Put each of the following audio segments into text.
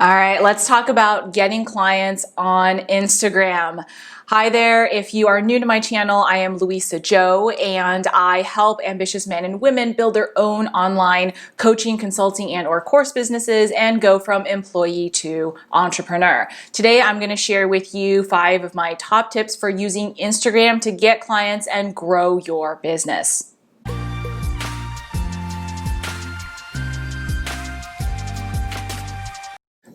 All right, let's talk about getting clients on Instagram. Hi there. If you are new to my channel, I am Luisa Zhou, and I help ambitious men and women build their own online coaching, consulting, and/or course businesses and go from employee to entrepreneur. Today, I'm going to share with you 5 of my top tips for using Instagram to get clients and grow your business.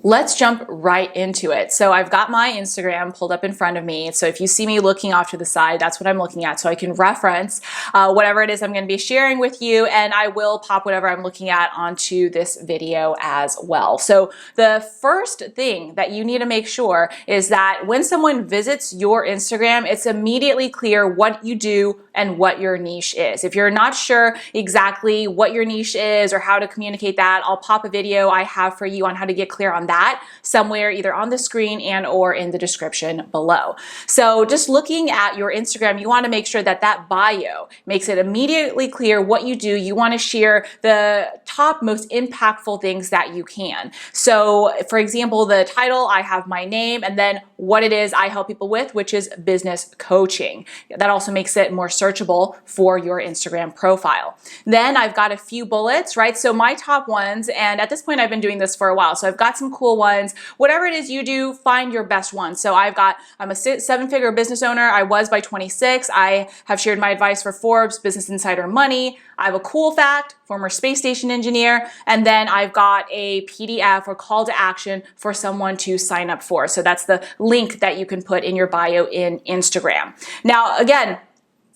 Let's jump right into it. So I've got my Instagram pulled up in front of me. So if you see me looking off to the side, that's what I'm looking at. So I can reference whatever it is I'm going to be sharing with you, and I will pop whatever I'm looking at onto this video as well. So the first thing that you need to make sure is that when someone visits your Instagram, it's immediately clear what you do and what your niche is. If you're not sure exactly what your niche is or how to communicate that, I'll pop a video I have for you on how to get clear on that somewhere either on the screen and or in the description below. So just looking at your Instagram, you want to make sure that that bio makes it immediately clear what you do. You want to share the top most impactful things that you can. So for example, the title, I have my name and then what it is I help people with, which is business coaching. That also makes it more searchable for your Instagram profile. Then I've got a few bullets, right? So my top ones, and at this point I've been doing this for a while, so I've got some cool ones. Whatever it is you do, find your best one. So I'm a 7-figure business owner. I was by 26. I have shared my advice for Forbes, Business Insider Money. I have a cool fact, former space station engineer, and then I've got a PDF or call to action for someone to sign up for. So that's the link that you can put in your bio in Instagram. Now, again,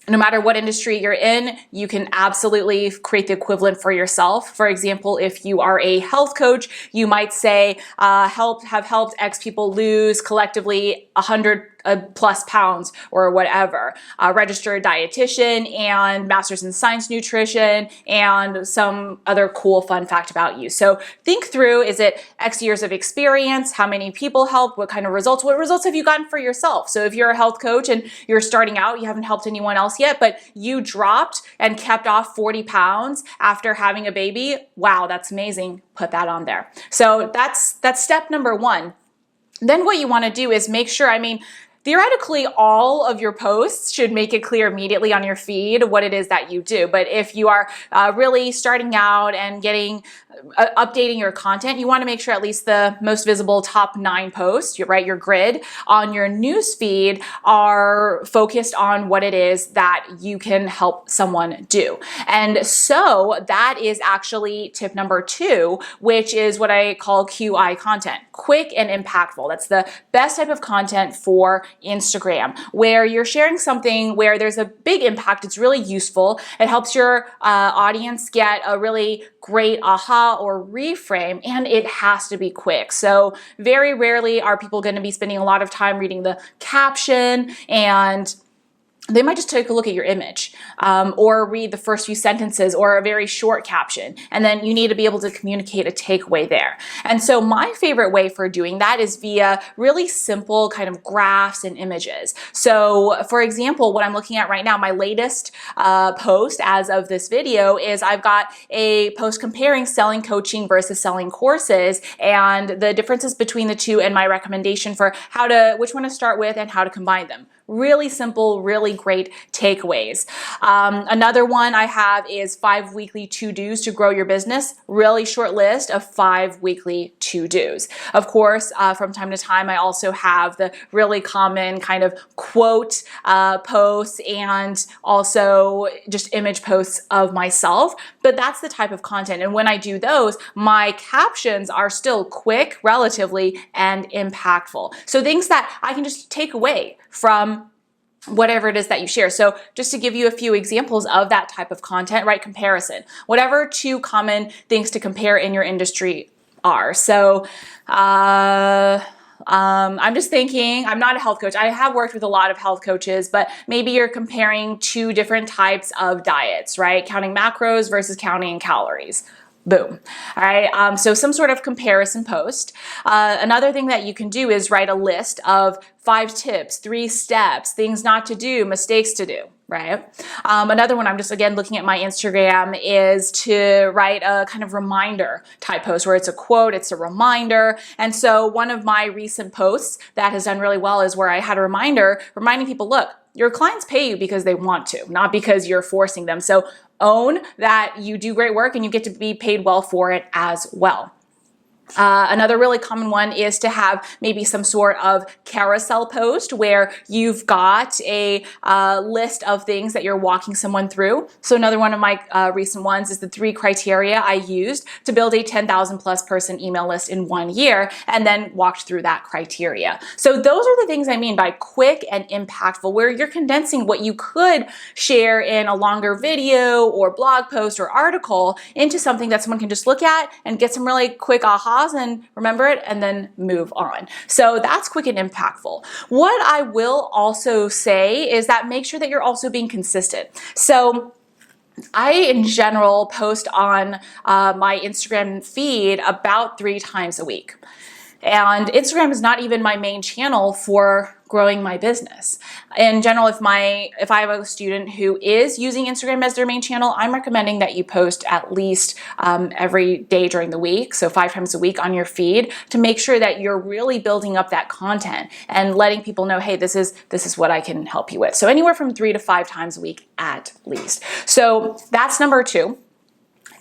no matter what industry you're in, you can absolutely create the equivalent for yourself. For example, if you are a health coach, you might say, have helped X people lose collectively 100 plus pounds or whatever. Registered dietitian and master's in science nutrition and some other cool fun fact about you. So think through, is it X years of experience? How many people helped? What kind of results? What results have you gotten for yourself? So if you're a health coach and you're starting out, you haven't helped anyone else yet, but you dropped and kept off 40 pounds after having a baby. Wow, that's amazing. Put that on there. So that's step number 1. Then what you want to do is make sure, theoretically, all of your posts should make it clear immediately on your feed what it is that you do. But if you are really starting out and updating your content, you want to make sure at least the most visible top 9 posts, your grid on your news feed are focused on what it is that you can help someone do. And so that is actually tip number 2, which is what I call QI content, quick and impactful. That's the best type of content for Instagram, where you're sharing something where there's a big impact. It's really useful. It helps your audience get a really great aha or reframe, and it has to be quick. So very rarely are people going to be spending a lot of time reading the caption, and they might just take a look at your image or read the first few sentences or a very short caption. And then you need to be able to communicate a takeaway there. And so my favorite way for doing that is via really simple kind of graphs and images. So for example, what I'm looking at right now, my latest post as of this video is I've got a post comparing selling coaching versus selling courses and the differences between the two and my recommendation for which one to start with and how to combine them. Really simple, really great takeaways. Another one I have is 5 weekly to-dos to grow your business. Really short list of 5 weekly to-dos. Of course, from time to time, I also have the really common kind of quote posts and also just image posts of myself. But that's the type of content. And when I do those, my captions are still quick, relatively, and impactful. So things that I can just take away from whatever it is that you share. So just to give you a few examples of that type of content, right? Comparison. Whatever 2 common things to compare in your industry are. So I'm just thinking, I'm not a health coach. I have worked with a lot of health coaches, but maybe you're comparing 2 different types of diets, right? Counting macros versus counting calories. Boom. All right. So some sort of comparison post. Another thing that you can do is write a list of 5 tips, 3 steps, things not to do, mistakes to do. right? Another one, I'm just again looking at my Instagram, is to write a kind of reminder type post where it's a quote, it's a reminder. And so one of my recent posts that has done really well is where I had a reminder reminding people, look, your clients pay you because they want to, not because you're forcing them. So own that you do great work and you get to be paid well for it as well. Another really common one is to have maybe some sort of carousel post where you've got a list of things that you're walking someone through. So another one of my recent ones is the 3 criteria I used to build a 10,000 plus person email list in 1 year, and then walked through that criteria. So those are the things I mean by quick and impactful, where you're condensing what you could share in a longer video or blog post or article into something that someone can just look at and get some really quick aha and remember it and then move on. So that's quick and impactful. What I will also say is that make sure that you're also being consistent. So I, in general, post on my Instagram feed about 3 times a week. And Instagram is not even my main channel for growing my business. In general, if I have a student who is using Instagram as their main channel, I'm recommending that you post at least every day during the week, so 5 times a week on your feed, to make sure that you're really building up that content and letting people know, hey, this is what I can help you with. So anywhere from 3 to 5 times a week at least. So that's number 2.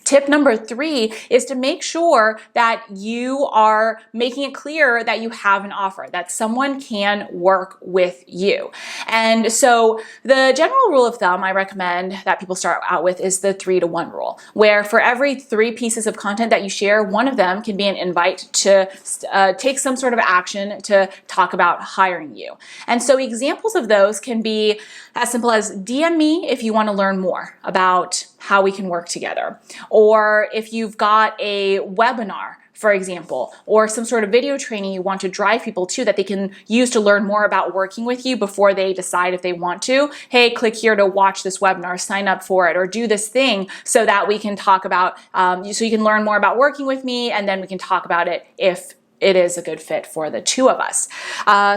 Tip number 3 is to make sure that you are making it clear that you have an offer, that someone can work with you. And so the general rule of thumb I recommend that people start out with is the 3-to-1 rule, where for every 3 pieces of content that you share, one of them can be an invite to take some sort of action to talk about hiring you. And so examples of those can be as simple as DM me if you want to learn more about how we can work together. Or if you've got a webinar, for example, or some sort of video training you want to drive people to that they can use to learn more about working with you before they decide if they want to, hey, click here to watch this webinar, sign up for it, or do this thing so that we can talk about, so you can learn more about working with me, and then we can talk about it if it is a good fit for the 2 of us.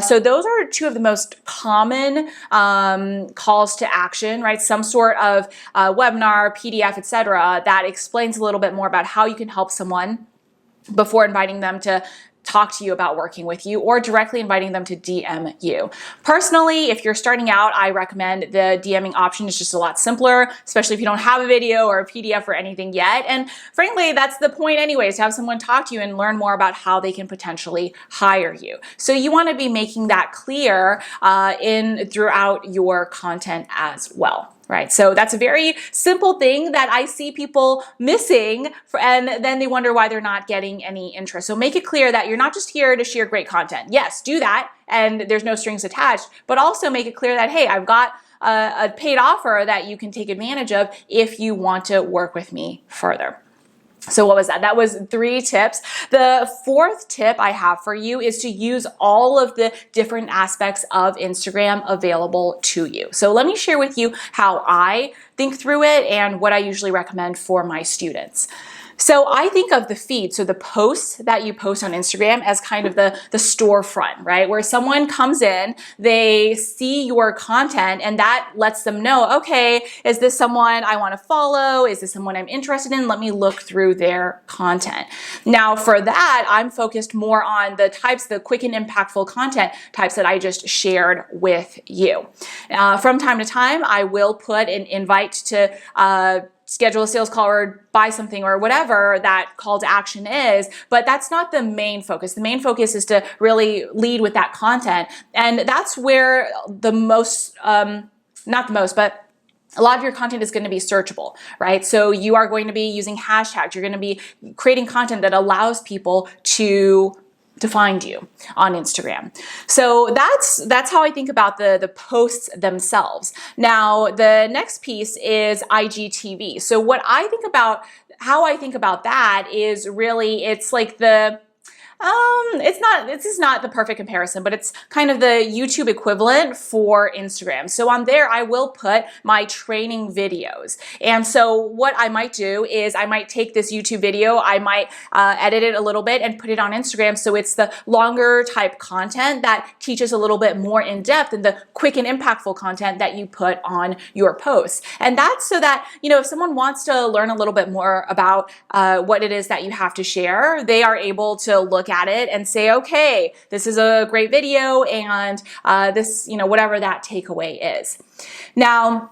So those are 2 of the most common calls to action, right? Some sort of webinar, PDF, etc., that explains a little bit more about how you can help someone before inviting them to talk to you about working with you, or directly inviting them to DM you. Personally, if you're starting out, I recommend the DMing option. It's just a lot simpler, especially if you don't have a video or a PDF or anything yet. And frankly, that's the point anyways, to have someone talk to you and learn more about how they can potentially hire you. So you want to be making that clear throughout your content as well. Right, so that's a very simple thing that I see people missing, and then they wonder why they're not getting any interest. So make it clear that you're not just here to share great content. Yes, do that, and there's no strings attached, but also make it clear that, hey, I've got a paid offer that you can take advantage of if you want to work with me further. So what was that? That was 3 tips. The 4th tip I have for you is to use all of the different aspects of Instagram available to you. So let me share with you how I think through it and what I usually recommend for my students. So I think of the feed, so the posts that you post on Instagram, as kind of the storefront, right? Where someone comes in, they see your content, and that lets them know, okay, is this someone I want to follow? Is this someone I'm interested in? Let me look through their content. Now for that, I'm focused more on the quick and impactful content types that I just shared with you. From time to time, I will put an invite to schedule a sales call or buy something or whatever that call to action is, but that's not the main focus. The main focus is to really lead with that content. And that's where the most, not the most, but a lot of your content is going to be searchable, right? So you are going to be using hashtags. You're going to be creating content that allows people to find you on Instagram. So that's how I think about the posts themselves. Now, the next piece is IGTV. So how I think about that is really, it's like This is not the perfect comparison, but it's kind of the YouTube equivalent for Instagram. So on there, I will put my training videos. And so what I might do is I might take this YouTube video, I might edit it a little bit and put it on Instagram. So it's the longer type content that teaches a little bit more in depth than the quick and impactful content that you put on your posts. And that's so that, if someone wants to learn a little bit more about what it is that you have to share, they are able to look at it and say, okay, this is a great video, and this, whatever that takeaway is. Now,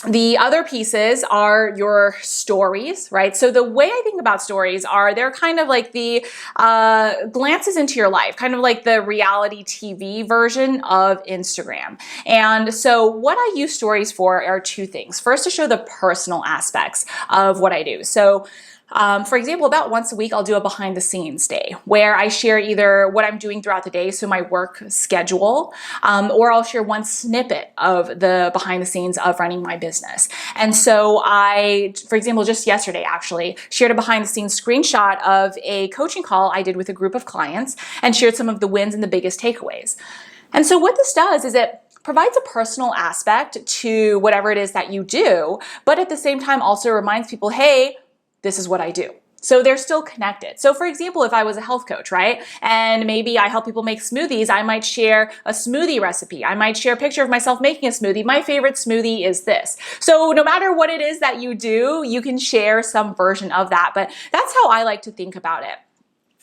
the other pieces are your stories, right? So the way I think about stories are they're kind of like the glances into your life, kind of like the reality TV version of Instagram. And so what I use stories for are two things. First, to show the personal aspects of what I do. So for example, about once a week, I'll do a behind the scenes day where I share either what I'm doing throughout the day, so my work schedule, or I'll share one snippet of the behind the scenes of running my business. And so I, for example, just yesterday actually, shared a behind the scenes screenshot of a coaching call I did with a group of clients and shared some of the wins and the biggest takeaways. And so what this does is it provides a personal aspect to whatever it is that you do, but at the same time also reminds people, hey, this is what I do. So they're still connected. So for example, if I was a health coach, right? And maybe I help people make smoothies, I might share a smoothie recipe. I might share a picture of myself making a smoothie. My favorite smoothie is this. So no matter what it is that you do, you can share some version of that. But that's how I like to think about it.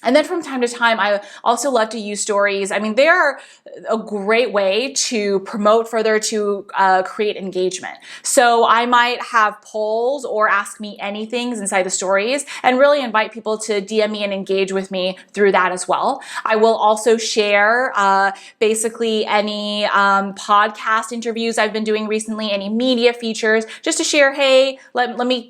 And then from time to time, I also love to use stories. I mean, they are a great way to promote further, to create engagement. So I might have polls or ask me anything inside the stories and really invite people to DM me and engage with me through that as well. I will also share basically any podcast interviews I've been doing recently, any media features, just to share, hey, let me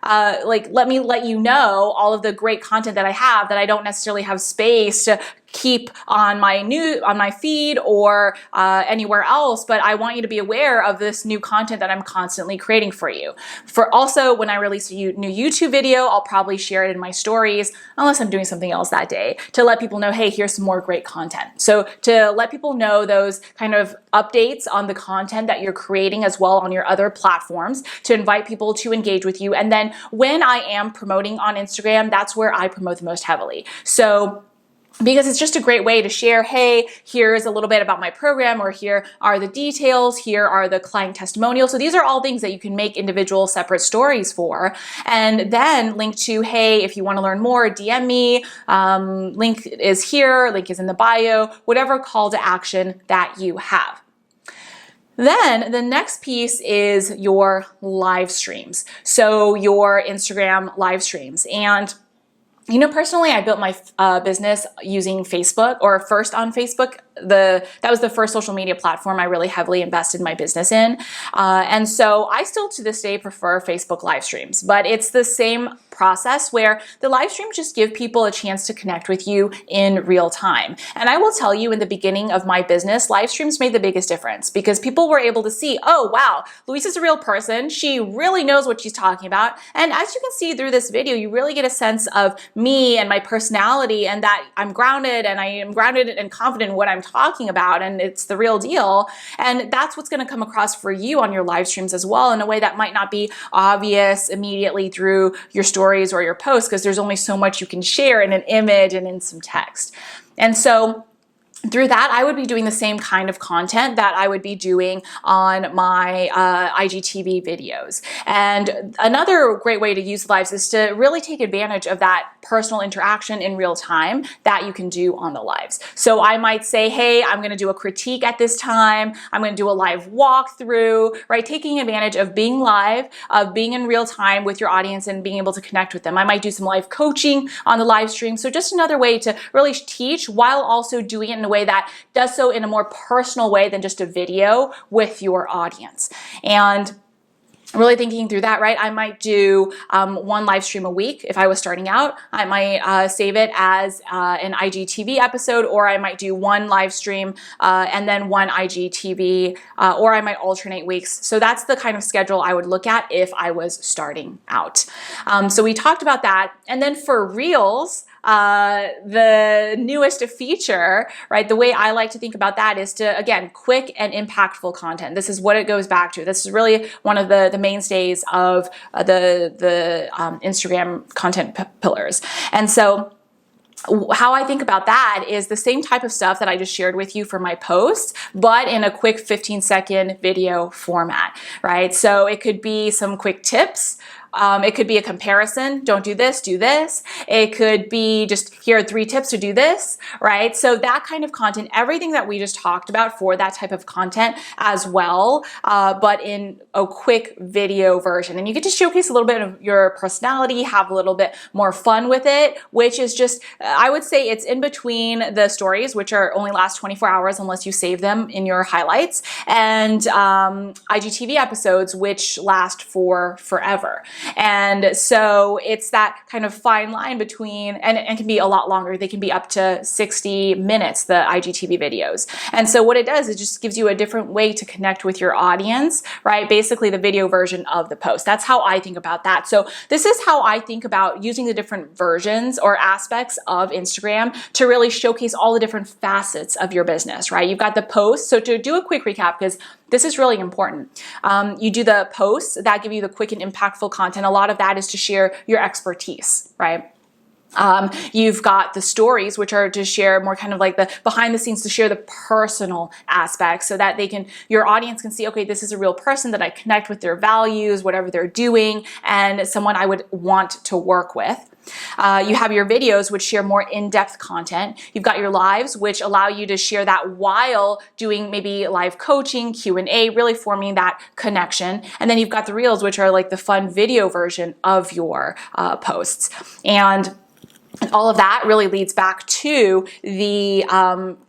let you know all of the great content that I have that I don't necessarily have space to keep on my feed or anywhere else, but I want you to be aware of this new content that I'm constantly creating for you. For also, when I release a new YouTube video, I'll probably share it in my stories, unless I'm doing something else that day, to let people know, hey, here's some more great content. So to let people know those kind of updates on the content that you're creating as well on your other platforms, to invite people to engage with you. And then when I am promoting on Instagram, that's where I promote the most heavily. So because it's just a great way to share, hey, here's a little bit about my program, or here are the details, here are the client testimonials. So these are all things that you can make individual separate stories for, and then link to, hey, if you want to learn more, DM me, link is here, link is in the bio, whatever call to action that you have. Then the next piece is your live streams. So your Instagram live streams. And personally, I built my business using Facebook, or first on Facebook. That was the first social media platform I really heavily invested my business in. And so I still to this day prefer Facebook live streams, but it's the same process where the live streams just give people a chance to connect with you in real time. And I will tell you, in the beginning of my business, live streams made the biggest difference because people were able to see, oh, wow, Luisa's a real person. She really knows what she's talking about. And as you can see through this video, you really get a sense of me and my personality, and that I'm grounded, and I am grounded and confident in what I'm talking about, and it's the real deal. And that's what's going to come across for you on your live streams as well, in a way that might not be obvious immediately through your stories or your posts, because there's only so much you can share in an image and in some text. And so through that, I would be doing the same kind of content that I would be doing on my IGTV videos. And another great way to use lives is to really take advantage of that personal interaction in real time that you can do on the lives. So I might say, hey, I'm going to do a critique at this time. I'm going to do a live walkthrough, right? Taking advantage of being live, of being in real time with your audience and being able to connect with them. I might do some live coaching on the live stream. So just another way to really teach while also doing it in a way that does so in a more personal way than just a video with your audience. And really thinking through that, right? I might do one live stream a week if I was starting out. I might save it as an IGTV episode, or I might do one live stream and then one IGTV, or I might alternate weeks. So that's the kind of schedule I would look at if I was starting out. So we talked about that. And then for Reels, the newest feature, right? The way I like to think about that is to, again, quick and impactful content. This is what it goes back to. This is really one of the mainstays of the Instagram content pillars. And so how I think about that is the same type of stuff that I just shared with you for my posts, but in a quick 15-second video format, right? So it could be some quick tips. It could be a comparison. Don't do this, do this. It could be just, here are 3 tips to do this, right? So that kind of content, everything that we just talked about for that type of content as well, but in a quick video version. And you get to showcase a little bit of your personality, have a little bit more fun with it, which is just, I would say it's in between the stories, which are only last 24 hours unless you save them in your highlights, and IGTV episodes, which last for forever. And so it's that kind of fine line between, and it can be a lot longer. They can be up to 60 minutes, the IGTV videos. And so what it does, it just gives you a different way to connect with your audience, right? Basically the video version of the post. That's how I think about that. So this is how I think about using the different versions or aspects of Instagram to really showcase all the different facets of your business, right? You've got the posts. So to do a quick recap, because this is really important. You do the posts that give you the quick and impactful content. A lot of that is to share your expertise, right? You've got the stories, which are to share more kind of like the behind the scenes, to share the personal aspects so that your audience can see, okay, this is a real person that I connect with, their values, whatever they're doing, and someone I would want to work with. You have your videos, which share more in-depth content. You've got your lives, which allow you to share that while doing maybe live coaching, Q&A, really forming that connection. And then you've got the reels, which are like the fun video version of your posts. And all of that really leads back to the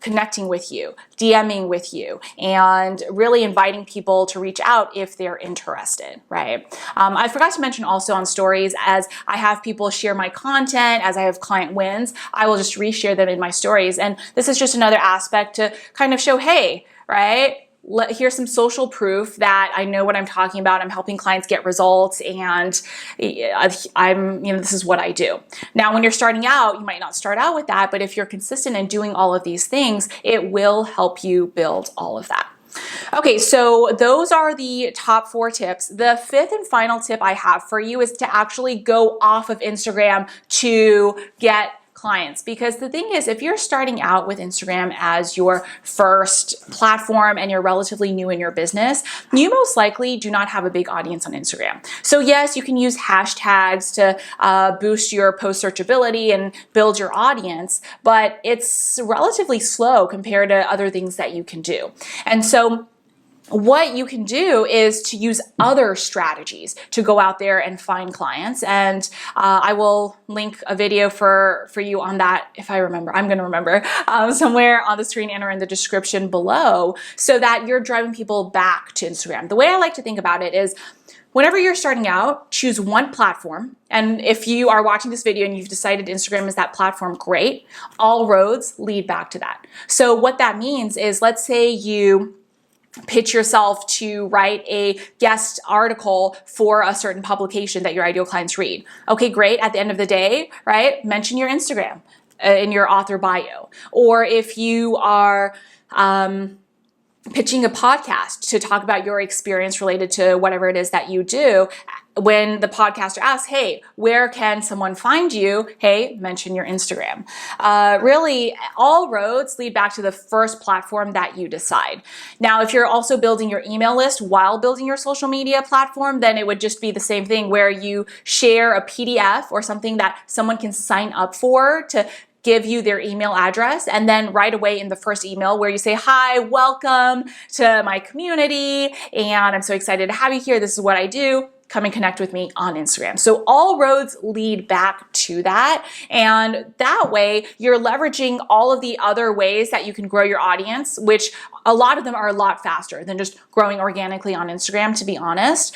connecting with you, DMing with you, and really inviting people to reach out if they're interested, right? I forgot to mention also on stories, as I have people share my content, as I have client wins, I will just reshare them in my stories. And this is just another aspect to kind of show, hey, right? Here's some social proof that I know what I'm talking about. I'm helping clients get results, and this is what I do. Now, when you're starting out, you might not start out with that, but if you're consistent in doing all of these things, it will help you build all of that. Okay, so those are the top 4 tips. The 5th and final tip I have for you is to actually go off of Instagram to get clients. Because the thing is, if you're starting out with Instagram as your first platform and you're relatively new in your business, you most likely do not have a big audience on Instagram. So yes, you can use hashtags to boost your post searchability and build your audience, but it's relatively slow compared to other things that you can do. And so what you can do is to use other strategies to go out there and find clients. And I will link a video for you on that if I remember. I'm going to remember somewhere on the screen and or in the description below, so that you're driving people back to Instagram. The way I like to think about it is, whenever you're starting out, choose one platform. And if you are watching this video and you've decided Instagram is that platform, great. All roads lead back to that. So what that means is, let's say you pitch yourself to write a guest article for a certain publication that your ideal clients read. Okay, great. At the end of the day, right, mention your Instagram in your author bio. Or if you are pitching a podcast to talk about your experience related to whatever it is that you do, when the podcaster asks, hey, where can someone find you? Hey, mention your Instagram. Really, all roads lead back to the first platform that you decide. Now, if you're also building your email list while building your social media platform, then it would just be the same thing, where you share a PDF or something that someone can sign up for to give you their email address, and then right away in the first email where you say, hi, welcome to my community, and I'm so excited to have you here. This is what I do. Come and connect with me on Instagram. So all roads lead back to that. And that way you're leveraging all of the other ways that you can grow your audience, which a lot of them are a lot faster than just growing organically on Instagram, to be honest.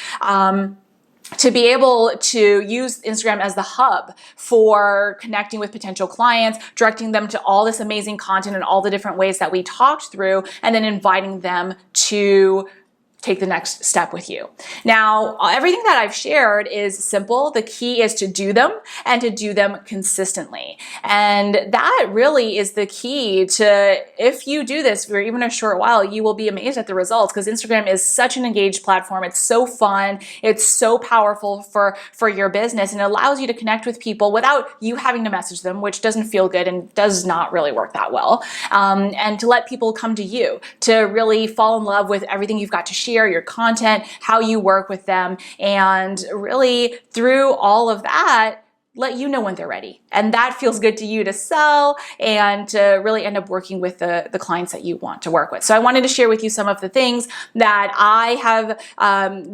To be able to use Instagram as the hub for connecting with potential clients, directing them to all this amazing content and all the different ways that we talked through, and then inviting them to take the next step with you. Now, everything that I've shared is simple. The key is to do them and to do them consistently. And that really is the key to, if you do this for even a short while, you will be amazed at the results, because Instagram is such an engaged platform. It's so fun. It's so powerful for your business, and it allows you to connect with people without you having to message them, which doesn't feel good and does not really work that well. And to let people come to you, to really fall in love with everything you've got to share, your content, how you work with them, and really through all of that, let you know when they're ready. And that feels good to you to sell and to really end up working with the clients that you want to work with. So I wanted to share with you some of the things that I have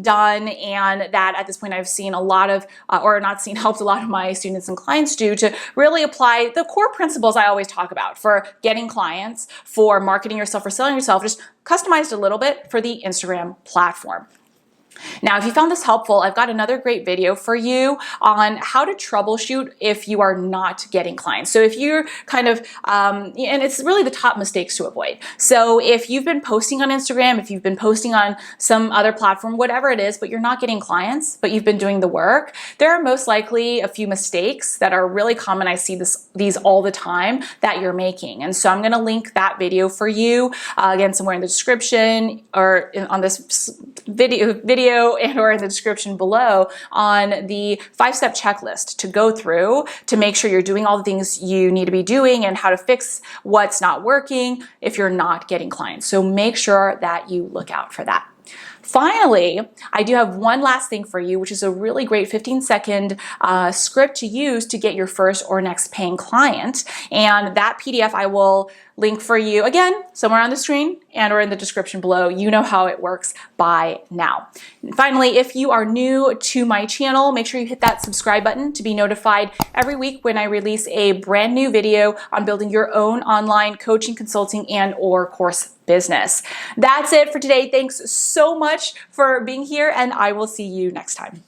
done and that at this point I've seen a lot of, or not seen, helped a lot of my students and clients do to really apply the core principles I always talk about for getting clients, for marketing yourself, for selling yourself, just customized a little bit for the Instagram platform. Now, if you found this helpful, I've got another great video for you on how to troubleshoot if you are not getting clients. So if you're kind of, and it's really the top mistakes to avoid. So if you've been posting on Instagram, if you've been posting on some other platform, whatever it is, but you're not getting clients, but you've been doing the work, there are most likely a few mistakes that are really common. I see these all the time that you're making. And so I'm going to link that video for you, again, somewhere in the description or on this video and or in the description below, on the 5-step checklist to go through to make sure you're doing all the things you need to be doing and how to fix what's not working if you're not getting clients. So make sure that you look out for that. Finally, I do have one last thing for you, which is a really great 15-second script to use to get your first or next paying client. And that PDF I will link for you, again, somewhere on the screen and or in the description below. You know how it works by now. And finally, if you are new to my channel, make sure you hit that subscribe button to be notified every week when I release a brand new video on building your own online coaching, consulting, and or course business. That's it for today. Thanks so much for being here, and I will see you next time.